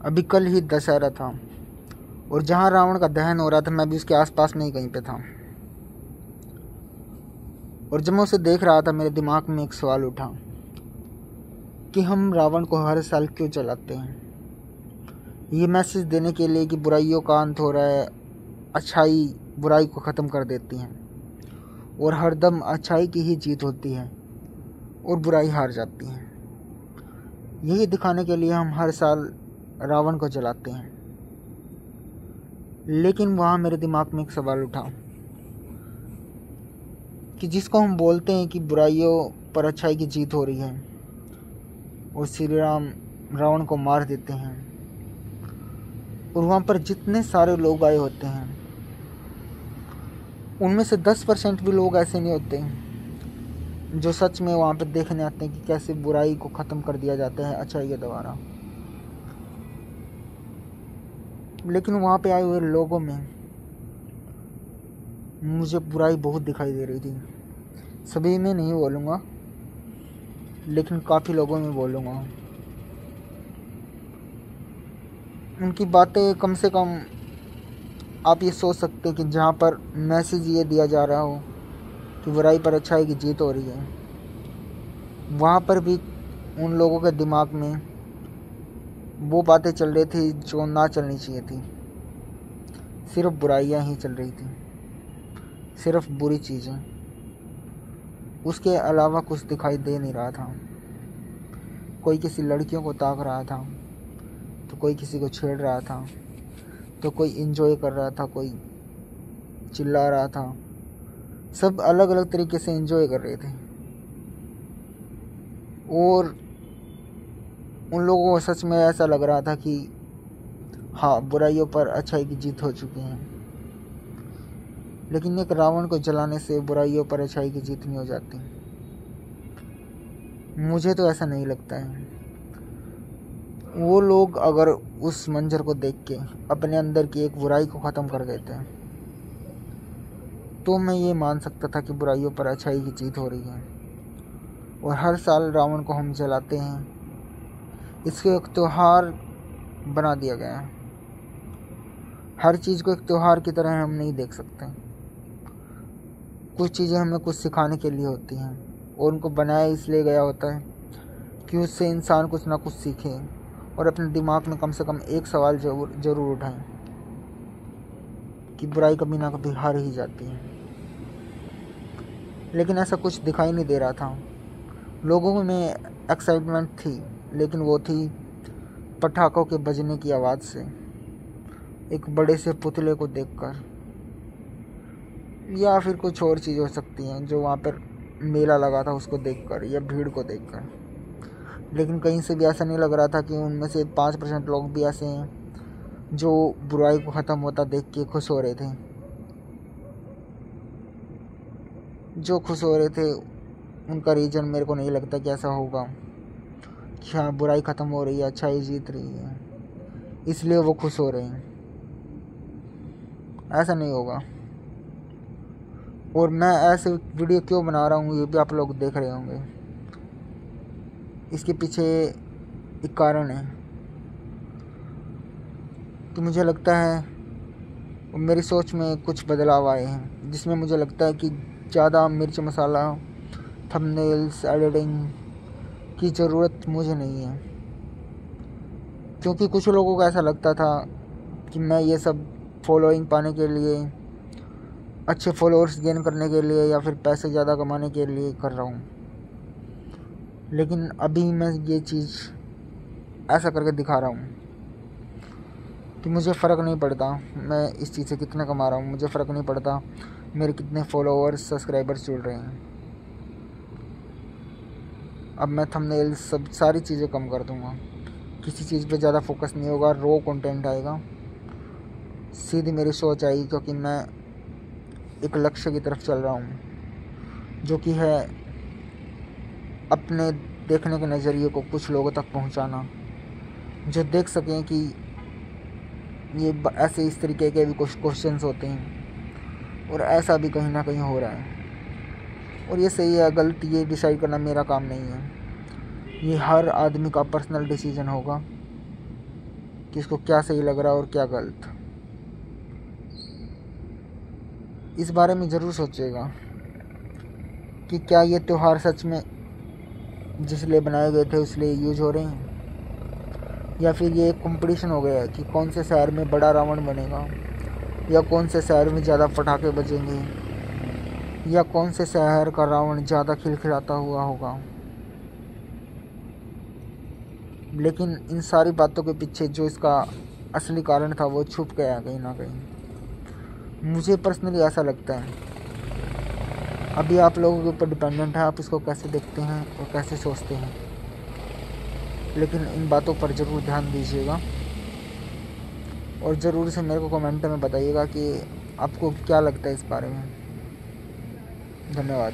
अभी कल ही दशहरा था और जहाँ रावण का दहन हो रहा था मैं भी उसके आसपास में ही कहीं पे था। और जब मैं उसे देख रहा था मेरे दिमाग में एक सवाल उठा कि हम रावण को हर साल क्यों जलाते हैं। ये मैसेज देने के लिए कि बुराइयों का अंत हो रहा है, अच्छाई बुराई को ख़त्म कर देती है और हरदम अच्छाई की ही जीत होती है और बुराई हार जाती है। यही दिखाने के लिए हम हर साल रावण को जलाते हैं। लेकिन वहाँ मेरे दिमाग में एक सवाल उठा कि जिसको हम बोलते हैं कि बुराइयों पर अच्छाई की जीत हो रही है और श्री राम रावण को मार देते हैं, और वहाँ पर जितने सारे लोग आए होते हैं उनमें से 10% भी लोग ऐसे नहीं होते जो सच में वहाँ पर देखने आते हैं कि कैसे बुराई को ख़त्म कर दिया जाता है अच्छाई के द्वारा। लेकिन वहाँ पे आए हुए लोगों में मुझे बुराई बहुत दिखाई दे रही थी। सभी में नहीं बोलूँगा लेकिन काफ़ी लोगों में बोलूँगा। उनकी बातें कम से कम आप ये सोच सकते हैं कि जहाँ पर मैसेज ये दिया जा रहा हो कि बुराई पर अच्छाई की जीत हो रही है, वहाँ पर भी उन लोगों के दिमाग में वो बातें चल रही थी जो ना चलनी चाहिए थी। सिर्फ बुराइयाँ ही चल रही थी, सिर्फ बुरी चीज़ें, उसके अलावा कुछ दिखाई दे नहीं रहा था। कोई किसी लड़कियों को ताक रहा था, तो कोई किसी को छेड़ रहा था, तो कोई एंजॉय कर रहा था, कोई चिल्ला रहा था। सब अलग अलग तरीके से एंजॉय कर रहे थे और उन लोगों को सच में ऐसा लग रहा था कि हाँ, बुराइयों पर अच्छाई की जीत हो चुकी है। लेकिन एक रावण को जलाने से बुराइयों पर अच्छाई की जीत नहीं हो जाती। मुझे तो ऐसा नहीं लगता है। वो लोग अगर उस मंजर को देख के अपने अंदर की एक बुराई को ख़त्म कर देते हैं तो मैं ये मान सकता था कि बुराइयों पर अच्छाई की जीत हो रही है। और हर साल रावण को हम जलाते हैं, इसको एक त्यौहार बना दिया गया है। हर चीज़ को एक त्यौहार की तरह हम नहीं देख सकते। कुछ चीज़ें हमें कुछ सिखाने के लिए होती हैं और उनको बनाया इसलिए गया होता है कि उससे इंसान कुछ ना कुछ सीखे और अपने दिमाग में कम से कम एक सवाल जरूर उठाएं कि बुराई कभी ना कभी हार ही जाती है। लेकिन ऐसा कुछ दिखाई नहीं दे रहा था। लोगों में एक्साइटमेंट थी, लेकिन वो थी पटाखों के बजने की आवाज़ से, एक बड़े से पुतले को देखकर, या फिर कुछ और चीज़ हो सकती हैं जो वहाँ पर मेला लगा था उसको देखकर या भीड़ को देखकर। लेकिन कहीं से भी ऐसा नहीं लग रहा था कि उनमें से 5% लोग भी ऐसे हैं जो बुराई को ख़त्म होता देख के खुश हो रहे थे। जो खुश हो रहे थे उनका रीज़न मेरे को नहीं लगता कि ऐसा होगा कि हाँ, बुराई ख़त्म हो रही है, अच्छाई जीत रही है, इसलिए वो खुश हो रहे हैं। ऐसा नहीं होगा। और मैं ऐसे वीडियो क्यों बना रहा हूँ ये भी आप लोग देख रहे होंगे। इसके पीछे एक कारण है कि मुझे लगता है मेरी सोच में कुछ बदलाव आए हैं, जिसमें मुझे लगता है कि ज़्यादा मिर्च मसाला, थंबनेल्स, एडिटिंग की ज़रूरत मुझे नहीं है। क्योंकि कुछ लोगों को ऐसा लगता था कि मैं ये सब फॉलोइंग पाने के लिए, अच्छे फॉलोअर्स गेन करने के लिए या फिर पैसे ज़्यादा कमाने के लिए कर रहा हूँ। लेकिन अभी मैं ये चीज़ ऐसा करके दिखा रहा हूँ कि मुझे फ़र्क नहीं पड़ता मैं इस चीज़ से कितना कमा रहा हूँ, मुझे फ़र्क नहीं पड़ता मेरे कितने फॉलोअर्स सब्सक्राइबर्स जुड़ रहे हैं। अब मैं थंबनेल सब सारी चीज़ें कम कर दूँगा, किसी चीज़ पे ज़्यादा फोकस नहीं होगा, रो कंटेंट आएगा, सीधी मेरी सोच आएगी। क्योंकि मैं एक लक्ष्य की तरफ चल रहा हूँ जो कि है अपने देखने के नज़रिए को कुछ लोगों तक पहुँचाना, जो देख सकें कि ये ऐसे इस तरीके के भी कुछ क्वेश्चंस होते हैं और ऐसा भी कहीं ना कहीं हो रहा है। और ये सही है गलत ये डिसाइड करना मेरा काम नहीं है, ये हर आदमी का पर्सनल डिसीजन होगा कि इसको क्या सही लग रहा है और क्या गलत। इस बारे में ज़रूर सोचिएगा कि क्या ये त्यौहार सच में जिस लिए बनाए गए थे इसलिए यूज हो रहे हैं, या फिर ये एक कंपटीशन हो गया है कि कौन से शहर में बड़ा रावण बनेगा, या कौन से शहर में ज़्यादा पटाखे बजेंगे, या कौन से शहर का रावण ज़्यादा खिलखिलाता हुआ होगा। लेकिन इन सारी बातों के पीछे जो इसका असली कारण था वो छुप गया कहीं ना कहीं। मुझे पर्सनली ऐसा लगता है। अभी आप लोगों के ऊपर डिपेंडेंट है, आप इसको कैसे देखते हैं और कैसे सोचते हैं। लेकिन इन बातों पर ज़रूर ध्यान दीजिएगा और ज़रूर से मेरे को कमेंट में बताइएगा कि आपको क्या लगता है इस बारे में। धन्यवाद।